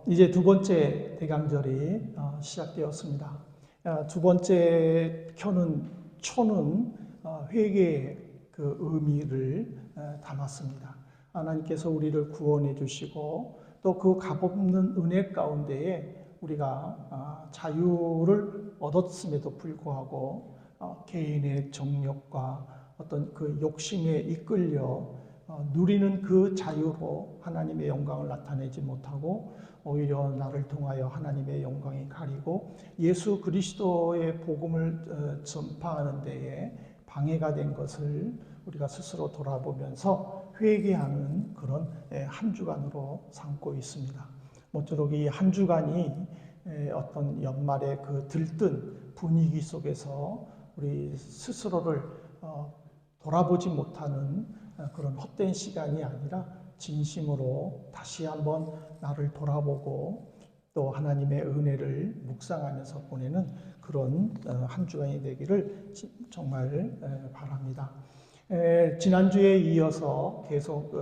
이제 두 번째 대강절이 시작되었습니다. 두 번째 초는 회개의 그 의미를 담았습니다. 하나님께서 우리를 구원해 주시고 또 그 값없는 은혜 가운데에 우리가 자유를 얻었음에도 불구하고 개인의 정욕과 어떤 그 욕심에 이끌려 누리는 그 자유로 하나님의 영광을 나타내지 못하고 오히려 나를 통하여 하나님의 영광이 가리고 예수 그리스도의 복음을 전파하는 데에 방해가 된 것을 우리가 스스로 돌아보면서 회개하는 그런 한 주간으로 삼고 있습니다. 모쪼록 이 한 주간이 어떤 연말의 그 들뜬 분위기 속에서 우리 스스로를 돌아보지 못하는 그런 헛된 시간이 아니라 진심으로 다시 한번 나를 돌아보고 또 하나님의 은혜를 묵상하면서 보내는 그런 한 주간이 되기를 정말 바랍니다. 지난주에 이어서 계속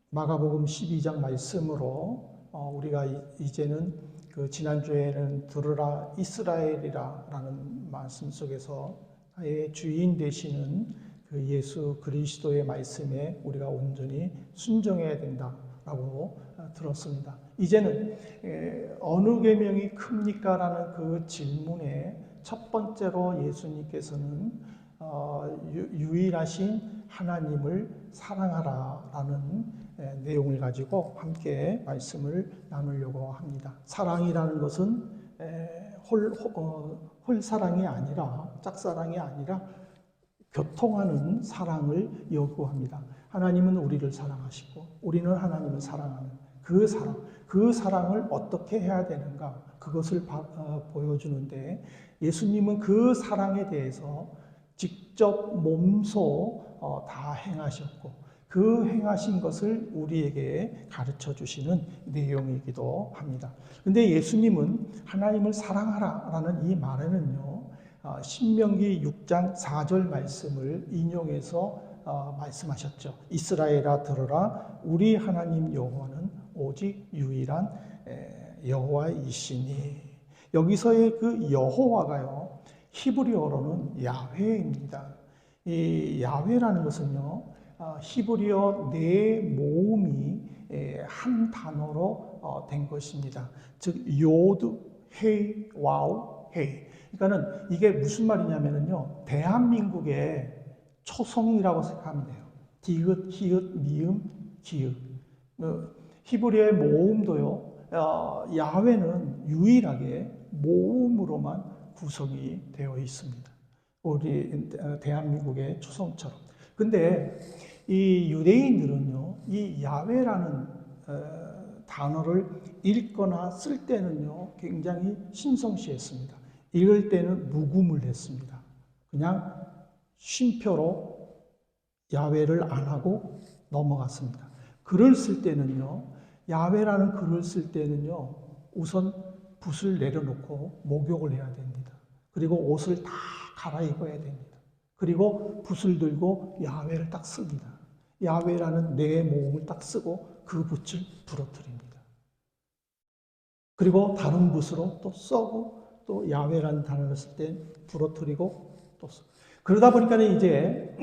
마가복음 12장 말씀으로 우리가 이제는 그 지난주에는 들으라 이스라엘이라 라는 말씀 속에서 나의 주인 되시는 그 예수 그리스도의 말씀에 우리가 온전히 순종해야 된다라고 들었습니다. 이제는 어느 계명이 큽니까? 라는 그 질문에 첫 번째로 예수님께서는 유일하신 하나님을 사랑하라 라는 내용을 가지고 함께 말씀을 나누려고 합니다. 사랑이라는 것은 홀사랑이 아니라 짝사랑이 아니라 교통하는 사랑을 요구합니다. 하나님은 우리를 사랑하시고 우리는 하나님을 사랑하는 그 사랑을 어떻게 해야 되는가 그것을 보여주는데 예수님은 그 사랑에 대해서 직접 몸소 다 행하셨고 그 행하신 것을 우리에게 가르쳐 주시는 내용이기도 합니다. 그런데 예수님은 하나님을 사랑하라라는 이 말에는요, 신명기 6장 4절 말씀을 인용해서 말씀하셨죠. 이스라엘아 들으라 우리 하나님 여호와는 오직 유일한 여호와이시니. 여기서의 그 여호와가요 히브리어로는 야훼입니다. 이 야훼라는 것은요 히브리어 네 모음이 한 단어로 된 것입니다. 즉 요드, 헤이, 와우, 헤이. 그러니까는 이게 무슨 말이냐면요 대한민국의 초성이라고 생각하면 돼요. 디귿, 히읗, 미음, 기읒. 히브리어의 모음도요 야훼는 유일하게 모음으로만 구성이 되어 있습니다. 우리 대한민국의 초성처럼. 근데 이 유대인들은요, 이 야훼라는 단어를 읽거나 쓸 때는요, 굉장히 신성시했습니다. 읽을 때는 묵음을 했습니다. 그냥 쉼표로 야훼를 안 하고 넘어갔습니다. 글을 쓸 때는요, 야훼라는 글을 쓸 때는요, 우선 붓을 내려놓고 목욕을 해야 됩니다. 그리고 옷을 다 갈아입어야 됩니다. 그리고 붓을 들고 야훼를 딱 씁니다. 야훼라는 네 모음을 딱 쓰고 그 붓을 부러뜨립니다. 그리고 다른 붓으로 또 써고 또 야훼라는 단어를 쓸 때 부러뜨리고 또 써. 그러다 보니까 이제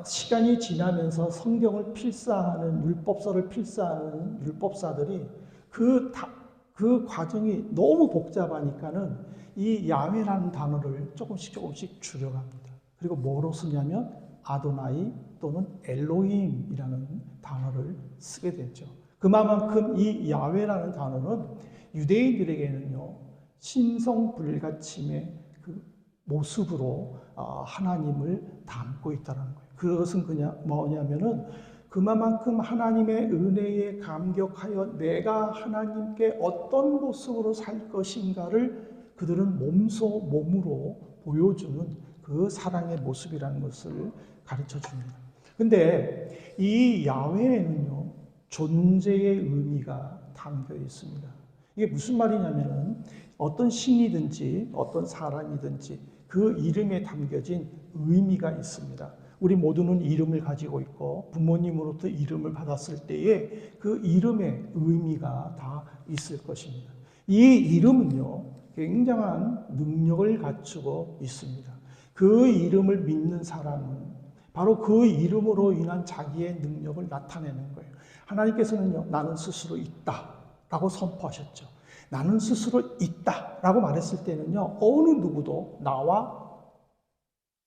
시간이 지나면서 성경을 필사하는 율법서를 필사하는 율법사들이 그 과정이 너무 복잡하니까는 이 야훼라는 단어를 조금씩 줄여갑니다. 그리고 뭐로 쓰냐면 아도나이 또는 엘로힘이라는 단어를 쓰게 됐죠. 그만큼 이 야훼라는 단어는 유대인들에게는요 신성불가침의 그 모습으로 하나님을 담고 있다는 거예요. 그것은 그냥 뭐냐면은 그만큼 하나님의 은혜에 감격하여 내가 하나님께 어떤 모습으로 살 것인가를 그들은 몸으로 보여주는 그 사랑의 모습이라는 것을 가르쳐 줍니다. 근데 이 야훼에는요, 존재의 의미가 담겨 있습니다. 이게 무슨 말이냐면은 어떤 신이든지 어떤 사람이든지 그 이름에 담겨진 의미가 있습니다. 우리 모두는 이름을 가지고 있고 부모님으로부터 이름을 받았을 때에 그 이름의 의미가 다 있을 것입니다. 이 이름은요, 굉장한 능력을 갖추고 있습니다. 그 이름을 믿는 사람은 바로 그 이름으로 인한 자기의 능력을 나타내는 거예요. 하나님께서는요, 나는 스스로 있다 라고 선포하셨죠. 나는 스스로 있다 라고 말했을 때는요, 어느 누구도 나와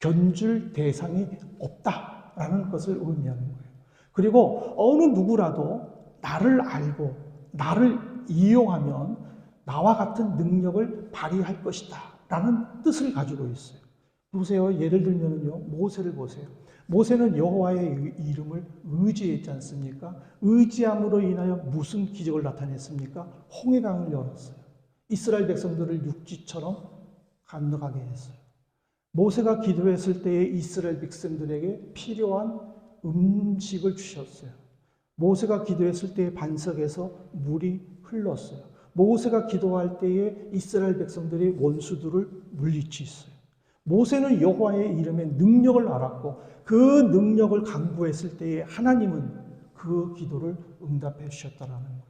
견줄 대상이 없다라는 것을 의미하는 거예요. 그리고 어느 누구라도 나를 알고 나를 이용하면 나와 같은 능력을 발휘할 것이다 라는 뜻을 가지고 있어요. 보세요. 예를 들면요, 모세를 보세요. 모세는 여호와의 이름을 의지했지 않습니까? 의지함으로 인하여 무슨 기적을 나타냈습니까? 홍해강을 열었어요. 이스라엘 백성들을 육지처럼 건너가게 했어요. 모세가 기도했을 때에 이스라엘 백성들에게 필요한 음식을 주셨어요. 모세가 기도했을 때에 반석에서 물이 흘렀어요. 모세가 기도할 때에 이스라엘 백성들이 원수들을 물리쳤어요. 모세는 여호와의 이름의 능력을 알았고 그 능력을 강구했을 때에 하나님은 그 기도를 응답해 주셨다라는 거예요.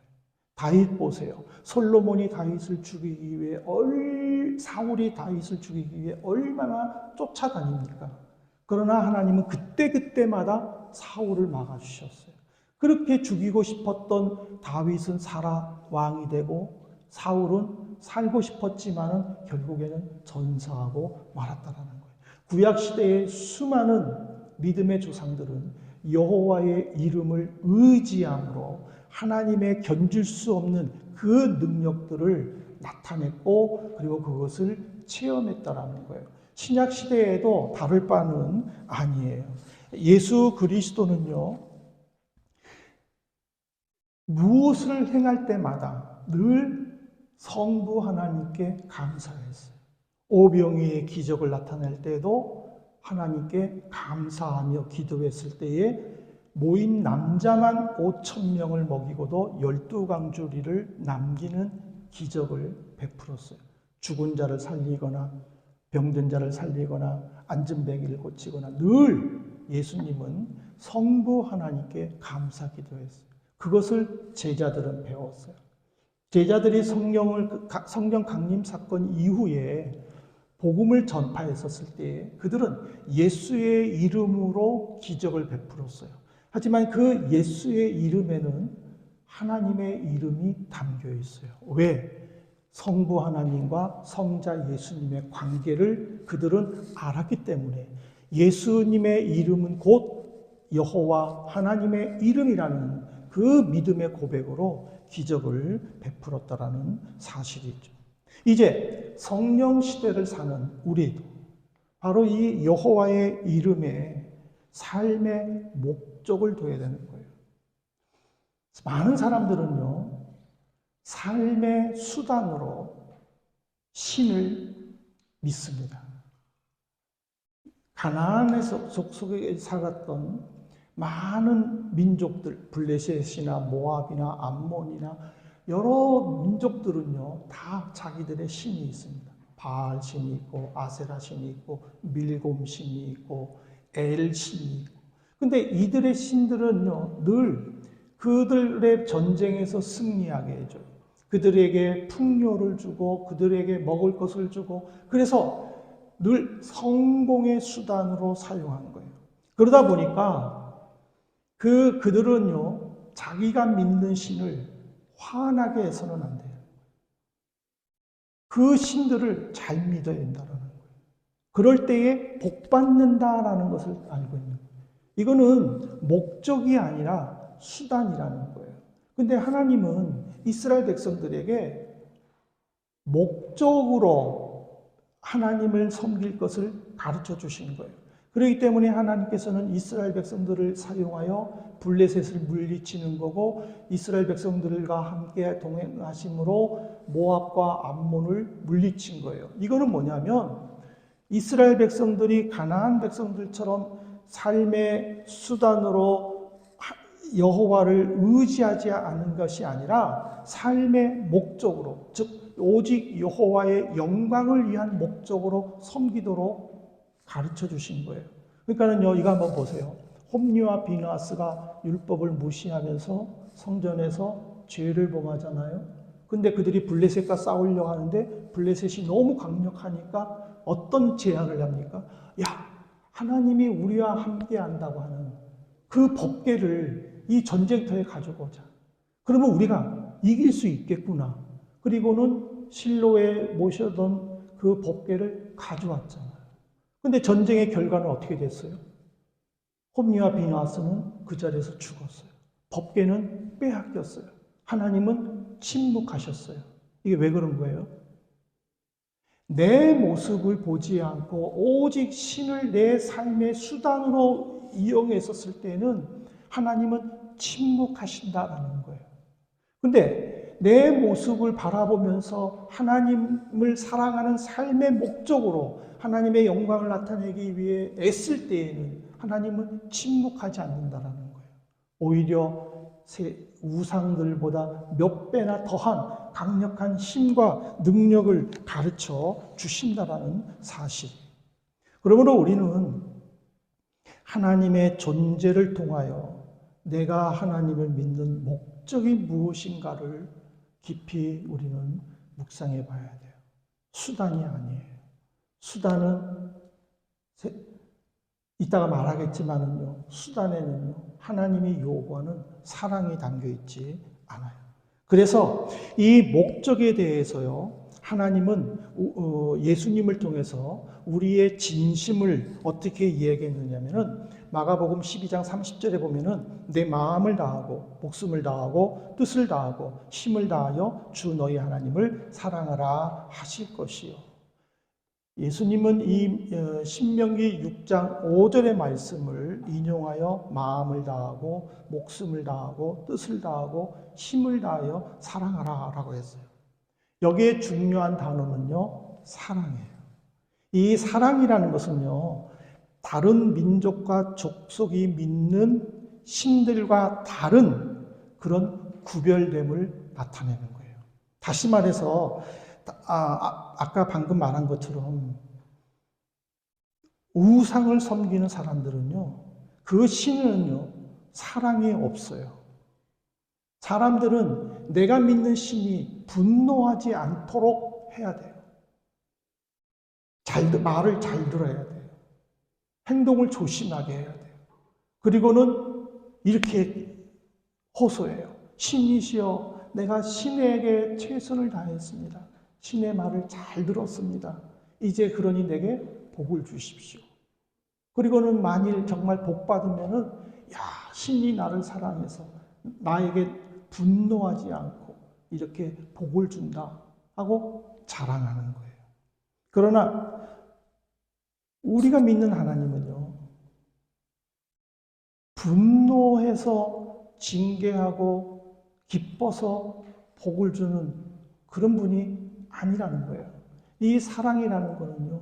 다윗 보세요. 솔로몬이 다윗을 죽이기 위해 사울이 다윗을 죽이기 위해 얼마나 쫓아다닙니까? 그러나 하나님은 그때그때마다 사울을 막아주셨어요. 그렇게 죽이고 싶었던 다윗은 살아 왕이 되고 사울은 살고 싶었지만은 결국에는 전사하고 말았다라는 거예요. 구약 시대의 수많은 믿음의 조상들은 여호와의 이름을 의지함으로 하나님의 견줄 수 없는 그 능력들을 나타냈고 그리고 그것을 체험했다라는 거예요. 신약 시대에도 다를 바는 아니에요. 예수 그리스도는요, 무엇을 행할 때마다 늘 성부 하나님께 감사했어요. 오병이의 기적을 나타낼 때도 하나님께 감사하며 기도했을 때에 모인 남자만 5,000명을 먹이고도 12강주리를 남기는 기적을 베풀었어요. 죽은 자를 살리거나 병든 자를 살리거나 앉은 배기를 고치거나 늘 예수님은 성부 하나님께 감사 기도했어요. 그것을 제자들은 배웠어요. 제자들이 성령 강림 사건 이후에 복음을 전파했었을 때 그들은 예수의 이름으로 기적을 베풀었어요. 하지만 그 예수의 이름에는 하나님의 이름이 담겨 있어요. 왜? 성부 하나님과 성자 예수님의 관계를 그들은 알았기 때문에 예수님의 이름은 곧 여호와 하나님의 이름이라는 그 믿음의 고백으로 기적을 베풀었다라는 사실이죠. 이제 성령 시대를 사는 우리도 바로 이 여호와의 이름에 삶의 목적을 둬야 되는 거예요. 많은 사람들은요, 삶의 수단으로 신을 믿습니다. 가나안의 속속에 살았던 많은 민족들, 블레셋이나 모압이나 암몬이나 여러 민족들은요, 다 자기들의 신이 있습니다. 바알 신이 있고, 아세라 신이 있고, 밀곰 신이 있고, 엘 신이 있고. 근데 이들의 신들은요, 늘 그들의 전쟁에서 승리하게 해줘요. 그들에게 풍요를 주고, 그들에게 먹을 것을 주고, 그래서 늘 성공의 수단으로 사용한 거예요. 그러다 보니까 그들은요, 자기가 믿는 신을 화나게 해서는 안 돼요. 그 신들을 잘 믿어야 된다는 거예요. 그럴 때에 복 받는다라는 것을 알고 있는 거예요. 이거는 목적이 아니라 수단이라는 거예요. 근데 하나님은 이스라엘 백성들에게 목적으로 하나님을 섬길 것을 가르쳐 주신 거예요. 그렇기 때문에 하나님께서는 이스라엘 백성들을 사용하여 블레셋을 물리치는 거고 이스라엘 백성들과 함께 동행하심으로 모압과 암몬을 물리친 거예요. 이거는 뭐냐면 이스라엘 백성들이 가나안 백성들처럼 삶의 수단으로 여호와를 의지하지 않은 것이 아니라 삶의 목적으로, 즉 오직 여호와의 영광을 위한 목적으로 섬기도록 가르쳐 주신 거예요. 그러니까는요, 이거 한번 보세요. 홈리와 비나스가 율법을 무시하면서 성전에서 죄를 범하잖아요. 근데 그들이 블레셋과 싸우려고 하는데 블레셋이 너무 강력하니까 어떤 제안을 합니까? 야, 하나님이 우리와 함께 한다고 하는 그 법궤를 이 전쟁터에 가지고 오자. 그러면 우리가 이길 수 있겠구나. 그리고는 실로에 모셔던 그 법궤를 가져왔잖아요. 근데 전쟁의 결과는 어떻게 됐어요? 홈리와 비나스는 그 자리에서 죽었어요. 법궤는 빼앗겼어요. 하나님은 침묵하셨어요. 이게 왜 그런 거예요? 내 모습을 보지 않고 오직 신을 내 삶의 수단으로 이용했었을 때는 하나님은 침묵하신다라는 거예요. 근데 내 모습을 바라보면서 하나님을 사랑하는 삶의 목적으로 하나님의 영광을 나타내기 위해 애쓸 때에는 하나님은 침묵하지 않는다라는 거예요. 오히려 우상들보다 몇 배나 더한 강력한 힘과 능력을 가르쳐 주신다라는 사실. 그러므로 우리는 하나님의 존재를 통하여 내가 하나님을 믿는 목적이 무엇인가를 깊이 우리는 묵상해 봐야 돼요. 수단이 아니에요. 수단은 이따가 말하겠지만은요, 수단에는요, 하나님이 요구하는 사랑이 담겨 있지 않아요. 그래서 이 목적에 대해서요, 하나님은 예수님을 통해서 우리의 진심을 어떻게 이야기했느냐면은 마가복음 12장 30절에 보면은 내 마음을 다하고 목숨을 다하고 뜻을 다하고 힘을 다하여 주 너희 하나님을 사랑하라 하실 것이요. 예수님은 이 신명기 6장 5절의 말씀을 인용하여 마음을 다하고 목숨을 다하고 뜻을 다하고 힘을 다하여 사랑하라 라고 했어요. 여기에 중요한 단어는요, 사랑이에요. 이 사랑이라는 것은요, 다른 민족과 족속이 믿는 신들과 다른 그런 구별됨을 나타내는 거예요. 다시 말해서 아까 방금 말한 것처럼 우상을 섬기는 사람들은요, 그 신은요, 사랑이 없어요. 사람들은 내가 믿는 신이 분노하지 않도록 해야 돼요. 말을 잘 들어야 돼요. 행동을 조심하게 해야 돼요. 그리고는 이렇게 호소해요. 신이시여, 내가 신에게 최선을 다했습니다. 신의 말을 잘 들었습니다. 이제 그러니 내게 복을 주십시오. 그리고는 만일 정말 복 받으면은, 야, 신이 나를 사랑해서 나에게 분노하지 않고 이렇게 복을 준다 하고 자랑하는 거예요. 그러나 우리가 믿는 하나님은요, 분노해서 징계하고 기뻐서 복을 주는 그런 분이 아니라는 거예요. 이 사랑이라는 거는요,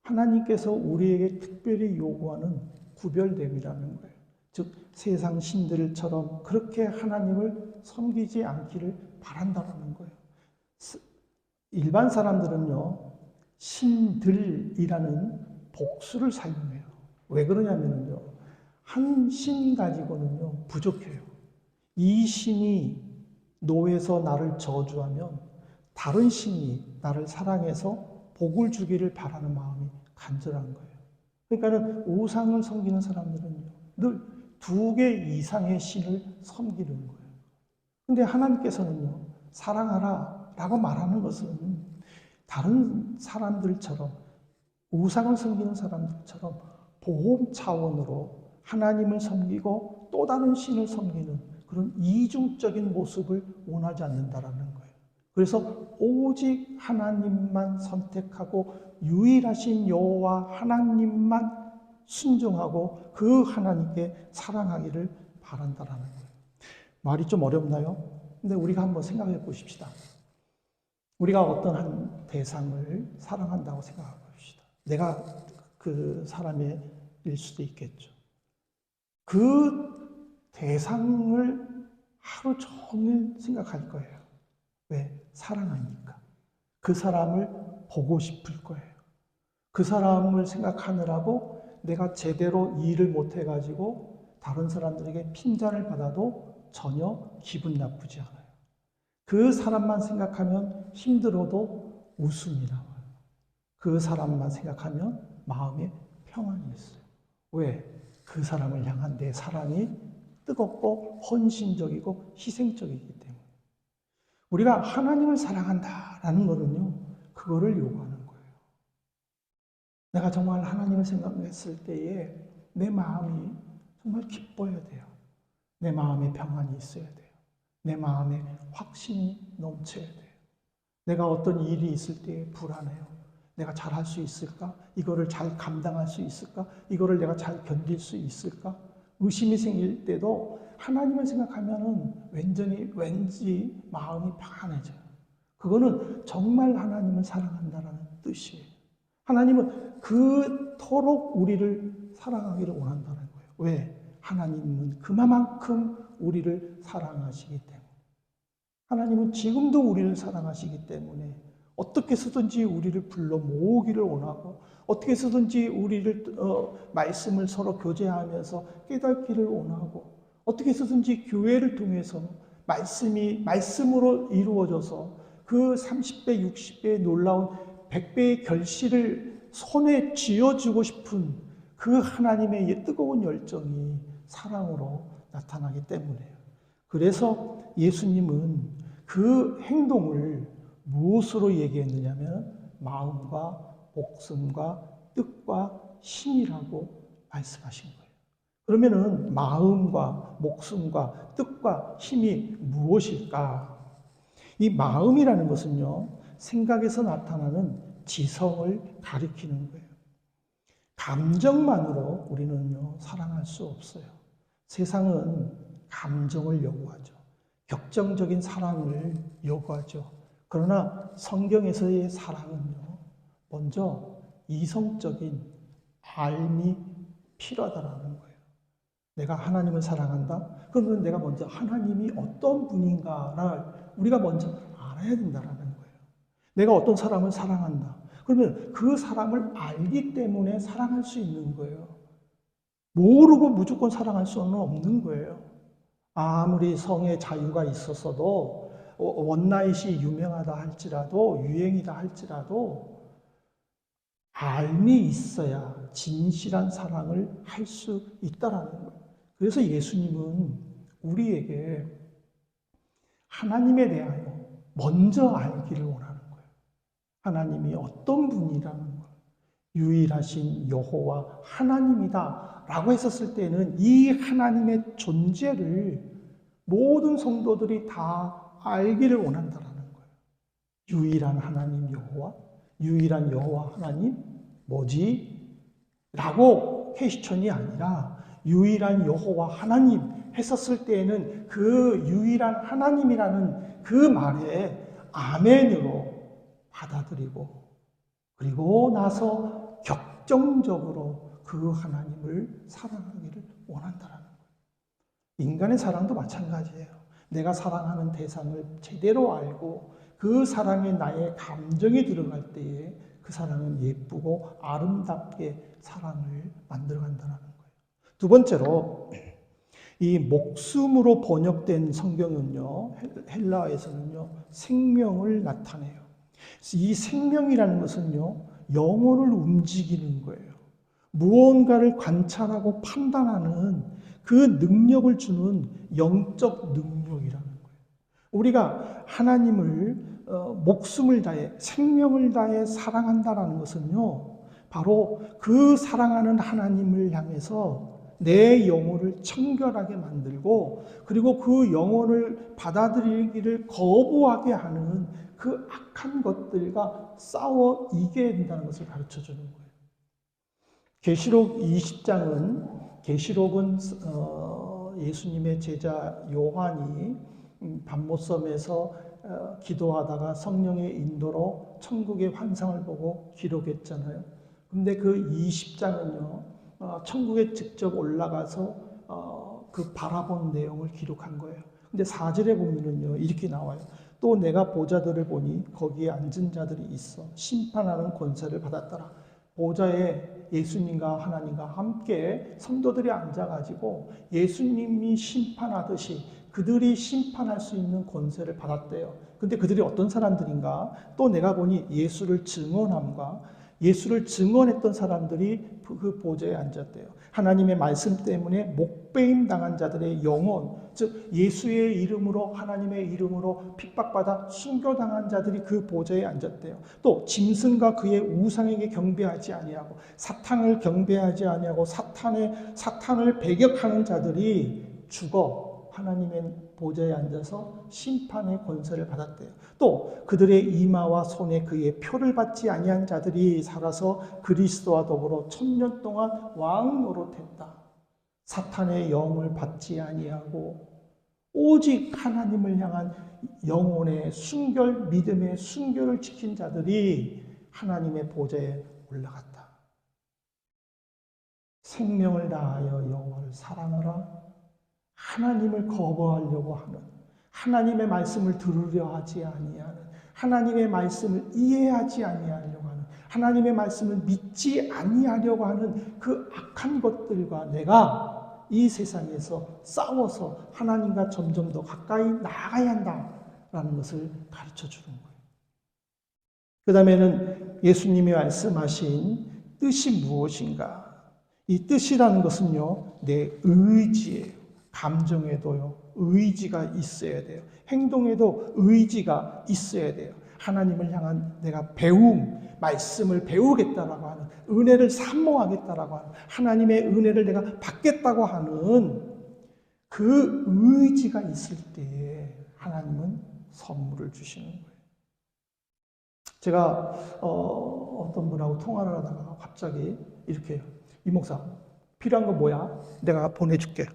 하나님께서 우리에게 특별히 요구하는 구별됨이라는 거예요. 즉, 세상 신들처럼 그렇게 하나님을 섬기지 않기를 바란다는 거예요. 일반 사람들은요, 신들이라는 복수를 사용해요. 왜 그러냐면요, 한 신 가지고는요, 부족해요. 이 신이 노해서 나를 저주하면 다른 신이 나를 사랑해서 복을 주기를 바라는 마음이 간절한 거예요. 그러니까는 우상을 섬기는 사람들은요, 늘 2개 이상의 신을 섬기는 거예요. 근데 하나님께서는요, 사랑하라 라고 말하는 것은 다른 사람들처럼, 우상을 섬기는 사람들처럼 보험 차원으로 하나님을 섬기고 또 다른 신을 섬기는 그런 이중적인 모습을 원하지 않는다라는 거예요. 그래서 오직 하나님만 선택하고 유일하신 여호와 하나님만 순종하고 그 하나님께 사랑하기를 바란다라는 거예요. 말이 좀 어렵나요? 근데 우리가 한번 생각해 보십시다. 우리가 어떤 한 대상을 사랑한다고 생각해 봅시다. 내가 그 사람의 일 수도 있겠죠. 그 대상을 하루 종일 생각할 거예요. 왜? 사랑하니까. 그 사람을 보고 싶을 거예요. 그 사람을 생각하느라고 내가 제대로 일을 못해가지고 다른 사람들에게 핀잔을 받아도 전혀 기분 나쁘지 않아요. 그 사람만 생각하면 힘들어도 웃음이 나와요. 그 사람만 생각하면 마음에 평안이 있어요. 왜? 그 사람을 향한 내 사랑이 뜨겁고 헌신적이고 희생적이기 때문에. 우리가 하나님을 사랑한다라는 것은요, 그거를 요구하는 거예요. 내가 정말 하나님을 생각했을 때에 내 마음이 정말 기뻐야 돼요. 내 마음에 평안이 있어야 돼요. 내 마음에 확신이 넘쳐야 돼요. 내가 어떤 일이 있을 때 불안해요. 내가 잘할 수 있을까? 이거를 잘 감당할 수 있을까? 이거를 내가 잘 견딜 수 있을까? 의심이 생길 때도 하나님을 생각하면은 왠지 마음이 평안해져요. 그거는 정말 하나님을 사랑한다는 뜻이에요. 하나님은 그토록 우리를 사랑하기를 원한다는 거예요. 왜? 하나님은 그만큼 우리를 사랑하시기 때문에. 하나님은 지금도 우리를 사랑하시기 때문에 어떻게 해서든지 우리를 불러 모으기를 원하고 어떻게 해서든지 우리를 말씀을 서로 교제하면서 깨닫기를 원하고 어떻게 해서든지 교회를 통해서 말씀으로 이루어져서 그 30배, 60배의 놀라운 100배의 결실을 손에 쥐어주고 싶은 그 하나님의 뜨거운 열정이 사랑으로 나타나기 때문에요. 그래서 예수님은 그 행동을 무엇으로 얘기했느냐면 마음과 목숨과 뜻과 힘이라고 말씀하신 거예요. 그러면은 마음과 목숨과 뜻과 힘이 무엇일까? 이 마음이라는 것은요, 생각에서 나타나는 지성을 가리키는 거예요. 감정만으로 우리는요, 사랑할 수 없어요. 세상은 감정을 요구하죠. 격정적인 사랑을 요구하죠. 그러나 성경에서의 사랑은요, 먼저 이성적인 알미 필요하다라는 거예요. 내가 하나님을 사랑한다? 그러면 내가 먼저 하나님이 어떤 분인가를 우리가 먼저 알아야 된다라는 거예요. 내가 어떤 사람을 사랑한다. 그러면 그 사람을 알기 때문에 사랑할 수 있는 거예요. 모르고 무조건 사랑할 수는 없는 거예요. 아무리 성의 자유가 있었어도 원나잇이 유명하다 할지라도 유행이다 할지라도 알미 있어야 진실한 사랑을 할 수 있다라는 거예요. 그래서 예수님은 우리에게 하나님에 대하여 먼저 알기를 원하는 거예요. 하나님이 어떤 분이라는 거예요. 유일하신 여호와 하나님이다 라고 했었을 때는 이 하나님의 존재를 모든 성도들이 다 알기를 원한다는 거예요. 유일한 하나님 여호와, 유일한 여호와 하나님 뭐지? 라고 퀘스천이 아니라 유일한 여호와 하나님 했었을 때에는 그 유일한 하나님이라는 그 말에 아멘으로 받아들이고 그리고 나서 격정적으로 그 하나님을 사랑하기를 원한다는 거예요. 인간의 사랑도 마찬가지예요. 내가 사랑하는 대상을 제대로 알고 그 사랑에 나의 감정이 들어갈 때에 그 사랑은 예쁘고 아름답게 사랑을 만들어간다는 거예요. 두 번째로 이 목숨으로 번역된 성경은요, 헬라어에서는요, 생명을 나타내요. 이 생명이라는 것은요, 영혼을 움직이는 거예요. 무언가를 관찰하고 판단하는 그 능력을 주는 영적 능력이라는 거예요. 우리가 하나님을 목숨을 다해 생명을 다해 사랑한다라는 것은요, 바로 그 사랑하는 하나님을 향해서 내 영혼을 청결하게 만들고 그리고 그 영혼을 받아들이기를 거부하게 하는 그 악한 것들과 싸워 이겨야 된다는 것을 가르쳐 주는 거예요. 계시록 20장은 예수님의 제자 요한이 밤모섬에서 기도하다가 성령의 인도로 천국의 환상을 보고 기록했잖아요. 근데 그 20장은요, 천국에 직접 올라가서 그 바라본 내용을 기록한 거예요. 근데 4절에 보면은요, 이렇게 나와요. 또 내가 보좌들을 보니 거기에 앉은 자들이 있어 심판하는 권세를 받았더라. 보좌에 예수님과 하나님과 함께 성도들이 앉아가지고 예수님이 심판하듯이 그들이 심판할 수 있는 권세를 받았대요. 근데 그들이 어떤 사람들인가? 또 내가 보니 예수를 증언했던 사람들이 그 보좌에 앉았대요. 하나님의 말씀 때문에 목배임 당한 자들의 영혼, 즉 예수의 이름으로 하나님의 이름으로 핍박받아 순교당한 자들이 그 보좌에 앉았대요. 또 짐승과 그의 우상에게 경배하지 아니하고 사탄을 경배하지 아니하고 사탄을 배격하는 자들이 죽어 하나님의 보좌에 앉아서 심판의 권세를 받았대요. 또 그들의 이마와 손에 그의 표를 받지 아니한 자들이 살아서 그리스도와 더불어 1000년 동안 왕 노릇했다. 사탄의 영을 받지 아니하고 오직 하나님을 향한 영혼의 순결, 믿음의 순결을 지킨 자들이 하나님의 보좌에 올라갔다. 생명을 다하여 여호와를 사랑하라. 하나님을 거부하려고 하는, 하나님의 말씀을 들으려 하지 아니하는, 하나님의 말씀을 이해하지 아니하려고 하는, 하나님의 말씀을 믿지 아니하려고 하는 그 악한 것들과 내가 이 세상에서 싸워서 하나님과 점점 더 가까이 나아가야 한다라는 것을 가르쳐 주는 거예요. 그 다음에는 예수님이 말씀하신 뜻이 무엇인가? 이 뜻이라는 것은요, 내 의지예요. 감정에도요, 의지가 있어야 돼요. 행동에도 의지가 있어야 돼요. 하나님을 향한 내가 말씀을 배우겠다라고 하는, 은혜를 산모하겠다라고 하는, 하나님의 은혜를 내가 받겠다고 하는 그 의지가 있을 때에 하나님은 선물을 주시는 거예요. 제가 어떤 분하고 통화를 하다가 갑자기 이렇게 해요. 이 목사, 필요한 거 뭐야? 내가 보내줄게.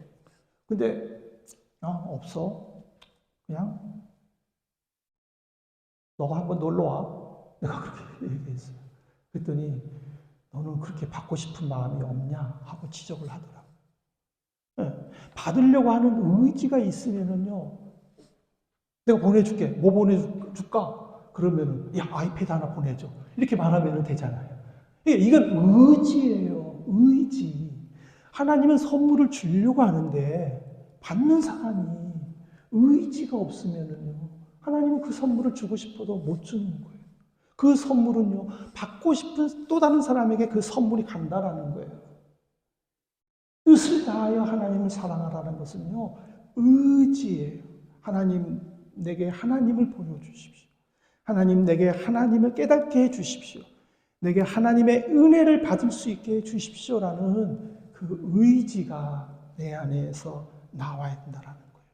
근데 없어. 그냥 너가 한번 놀러 와. 내가 그렇게 얘기했어요. 그랬더니 너는 그렇게 받고 싶은 마음이 없냐 하고 지적을 하더라고요. 네. 받으려고 하는 의지가 있으면은요, 내가 보내줄게. 뭐 보내줄까? 그러면은 야, 아이패드 하나 보내줘. 이렇게 말하면 되잖아요. 이건 의지예요. 의지. 하나님은 선물을 주려고 하는데 받는 사람이 의지가 없으면은요, 하나님은 그 선물을 주고 싶어도 못 주는 거예요. 그 선물은요, 받고 싶은 또 다른 사람에게 그 선물이 간다라는 거예요. 뜻을 다하여 하나님을 사랑하라는 것은요, 의지예요. 하나님, 내게 하나님을 보여주십시오. 하나님, 내게 하나님을 깨닫게 해주십시오. 내게 하나님의 은혜를 받을 수 있게 해주십시오라는 그 의지가 내 안에서 나와야 된다라는 거예요.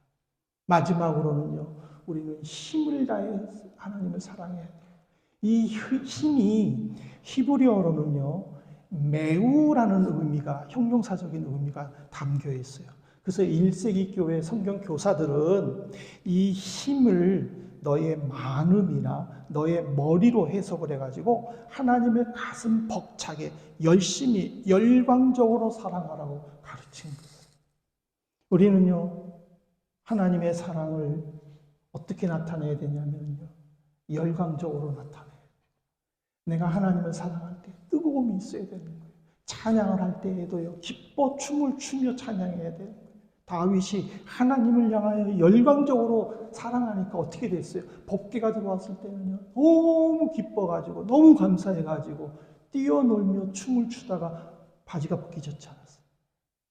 마지막으로는요, 우리는 힘을 다해 하나님을 사랑해야 돼요. 이 힘이 히브리어로는요, 매우라는 의미가, 형용사적인 의미가 담겨 있어요. 그래서 1세기 교회 성경 교사들은 이 힘을 너의 많음이나 너의 머리로 해석을 해가지고 하나님의 가슴 벅차게 열심히 열광적으로 사랑하라고 가르친 거예요. 우리는요, 하나님의 사랑을 어떻게 나타내야 되냐면요, 열광적으로 나타내요. 내가 하나님을 사랑할 때 뜨거움이 있어야 되는 거예요. 찬양을 할 때에도요, 기뻐 춤을 추며 찬양해야 되는 거예요. 다윗이 하나님을 향하여 열광적으로 사랑하니까 어떻게 됐어요? 법궤가 들어왔을 때는요, 너무 기뻐가지고, 너무 감사해가지고, 뛰어놀며 춤을 추다가 바지가 벗겨졌지 않았어요.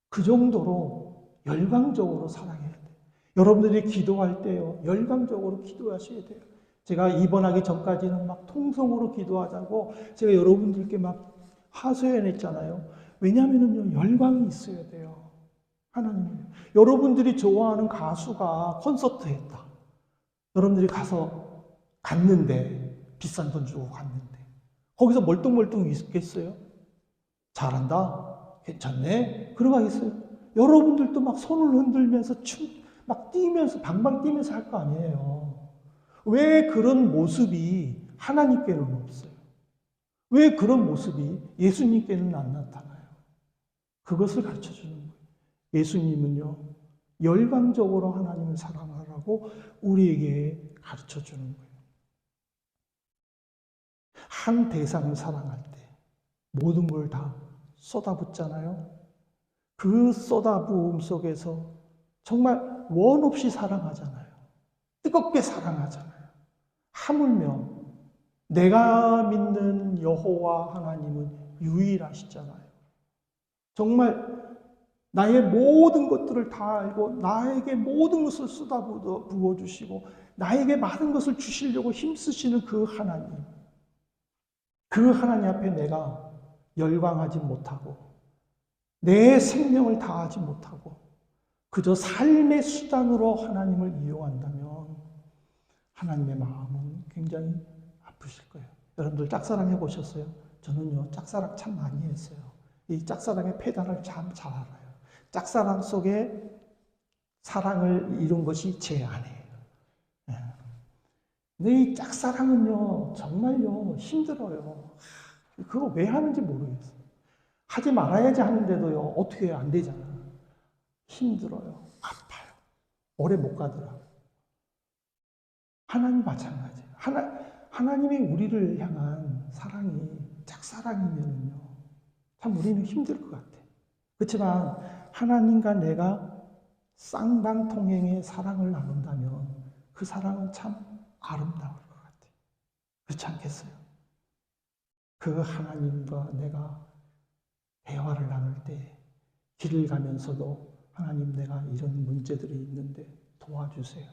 그 정도로 열광적으로 사랑해야 돼요. 여러분들이 기도할 때요, 열광적으로 기도하셔야 돼요. 제가 입원하기 전까지는 막 통성으로 기도하자고 제가 여러분들께 막 하소연했잖아요. 왜냐하면요, 열광이 있어야 돼요. 하나님, 여러분들이 좋아하는 가수가 콘서트 했다. 여러분들이 갔는데, 비싼 돈 주고 갔는데, 거기서 멀뚱멀뚱 있겠어요? 잘한다? 괜찮네? 그러가겠어요? 여러분들도 막 손을 흔들면서 막 뛰면서, 방방 뛰면서 할 거 아니에요. 왜 그런 모습이 하나님께는 없어요? 왜 그런 모습이 예수님께는 안 나타나요? 그것을 가르쳐 주는 거예요. 예수님은요, 열광적으로 하나님을 사랑하라고 우리에게 가르쳐 주는 거예요. 한 대상을 사랑할 때 모든 걸 다 쏟아붓잖아요. 그 쏟아부음 속에서 정말 원 없이 사랑하잖아요. 뜨겁게 사랑하잖아요. 하물며 내가 믿는 여호와 하나님은 유일하시잖아요. 정말 나의 모든 것들을 다 알고 나에게 모든 것을 부어주시고 나에게 많은 것을 주시려고 힘쓰시는 그 하나님. 그 하나님 앞에 내가 열광하지 못하고 내 생명을 다하지 못하고 그저 삶의 수단으로 하나님을 이용한다면 하나님의 마음은 굉장히 아프실 거예요. 여러분들 짝사랑 해보셨어요? 저는요, 짝사랑 참 많이 했어요. 이 짝사랑의 페달을 참 잘 알아요. 짝사랑 속에 사랑을 이룬 것이 제 아내예요. 근데 이 짝사랑은요, 정말요, 힘들어요. 그거 왜 하는지 모르겠어요. 하지 말아야지 하는데도요, 어떻게 안 되잖아. 힘들어요. 아파요. 오래 못 가더라고요. 하나님 마찬가지예요. 하나님이 우리를 향한 사랑이 짝사랑이면요, 참 우리는 힘들 것 같아요. 그렇지만 하나님과 내가 쌍방통행의 사랑을 나눈다면 그 사랑은 참 아름다울 것 같아요. 그렇지 않겠어요? 그 하나님과 내가 대화를 나눌 때 길을 가면서도 하나님 내가 이런 문제들이 있는데 도와주세요.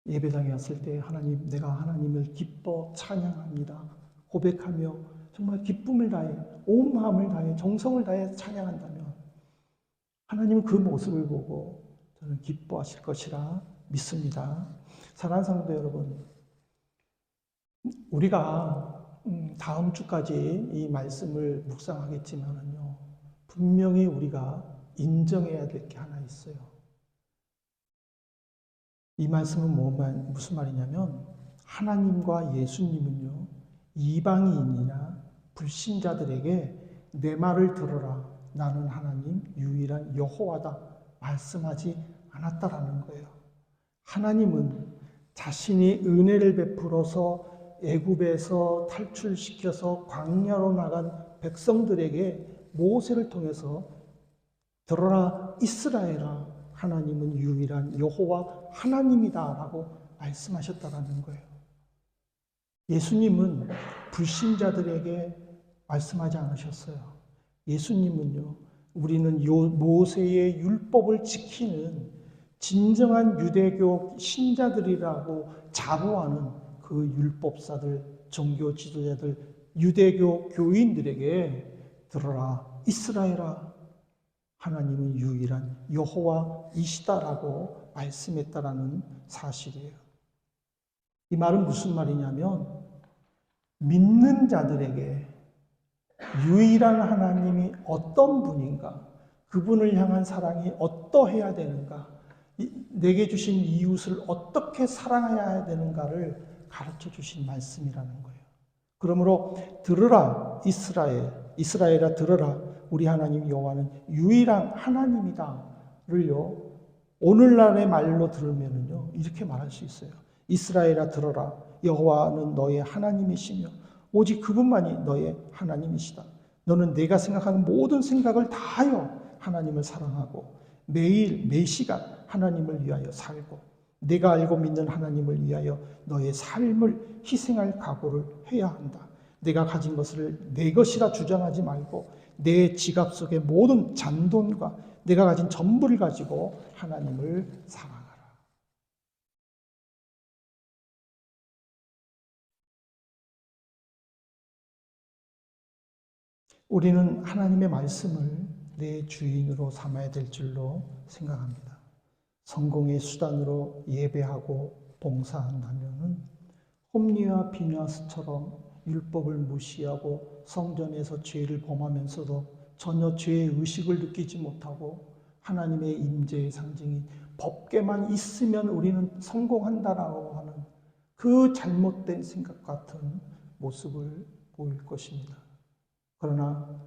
예배당에 왔을 때 하나님 내가 하나님을 기뻐 찬양합니다. 고백하며 정말 기쁨을 다해 온 마음을 다해 정성을 다해 찬양한다면 하나님은 그 모습을 보고 저는 기뻐하실 것이라 믿습니다. 사랑하는 성도 여러분, 우리가 다음 주까지 이 말씀을 묵상하겠지만은요, 분명히 우리가 인정해야 될 게 하나 있어요. 이 말씀은 무슨 말이냐면 하나님과 예수님은요, 이방인이나 불신자들에게 내 말을 들어라, 나는 하나님 유일한 여호와다 말씀하지 않았다라는 거예요. 하나님은 자신이 은혜를 베풀어서 애굽에서 탈출시켜서 광야로 나간 백성들에게 모세를 통해서 들어라 이스라엘아, 하나님은 유일한 여호와 하나님이다라고 말씀하셨다라는 거예요. 예수님은 불신자들에게 말씀하지 않으셨어요. 예수님은요, 우리는 모세의 율법을 지키는 진정한 유대교 신자들이라고 자부하는 그 율법사들, 종교 지도자들, 유대교 교인들에게 들어라 이스라엘아, 하나님은 유일한 여호와이시다라고 말씀했다라는 사실이에요. 이 말은 무슨 말이냐면 믿는 자들에게 유일한 하나님이 어떤 분인가, 그분을 향한 사랑이 어떠해야 되는가, 내게 주신 이웃을 어떻게 사랑해야 되는가를 가르쳐 주신 말씀이라는 거예요. 그러므로 들으라 이스라엘아 들으라, 우리 하나님 여호와는 유일한 하나님이다를요, 오늘날의 말로 들으면은요 이렇게 말할 수 있어요. 이스라엘아 들어라, 여호와는 너의 하나님이시며 오직 그분만이 너의 하나님이시다. 너는 내가 생각하는 모든 생각을 다하여 하나님을 사랑하고 매일 매시간 하나님을 위하여 살고 내가 알고 믿는 하나님을 위하여 너의 삶을 희생할 각오를 해야 한다. 내가 가진 것을 내 것이라 주장하지 말고 내 지갑 속의 모든 잔돈과 내가 가진 전부를 가지고 하나님을 사랑하라. 우리는 하나님의 말씀을 내 주인으로 삼아야 될 줄로 생각합니다. 성공의 수단으로 예배하고 봉사한다면 홈리와 비누아스처럼 율법을 무시하고 성전에서 죄를 범하면서도 전혀 죄의 의식을 느끼지 못하고 하나님의 임재의 상징인 법궤만 있으면 우리는 성공한다라고 하는 그 잘못된 생각 같은 모습을 보일 것입니다. 그러나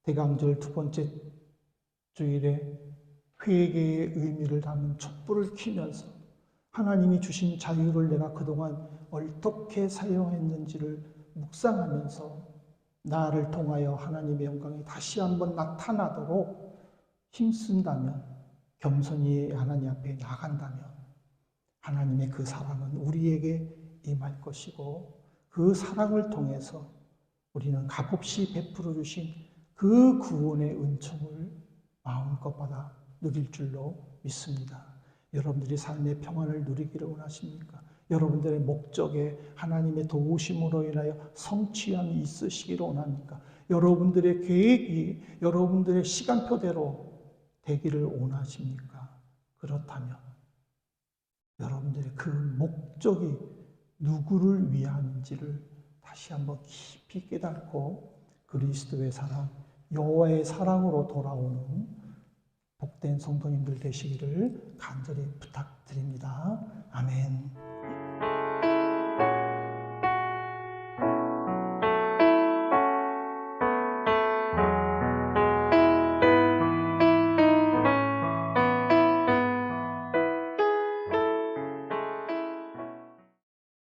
대강절 두 번째 주일에 회개의 의미를 담은 촛불을 켜면서 하나님이 주신 자유를 내가 그동안 어떻게 사용했는지를 묵상하면서 나를 통하여 하나님의 영광이 다시 한번 나타나도록 힘쓴다면, 겸손히 하나님 앞에 나간다면 하나님의 그 사랑은 우리에게 임할 것이고, 그 사랑을 통해서 우리는 값없이 베풀어 주신 그 구원의 은총을 마음껏 받아 누릴 줄로 믿습니다. 여러분들이 삶의 평안을 누리기를 원하십니까? 여러분들의 목적에 하나님의 도우심으로 인하여 성취함이 있으시기를 원합니까? 여러분들의 계획이 여러분들의 시간표대로 되기를 원하십니까? 그렇다면 여러분들의 그 목적이 누구를 위함인지를 다시 한번 깊이 깨닫고 그리스도의 사랑, 여호와의 사랑으로 돌아오는 복된 성도님들 되시기를 간절히 부탁드립니다. 아멘.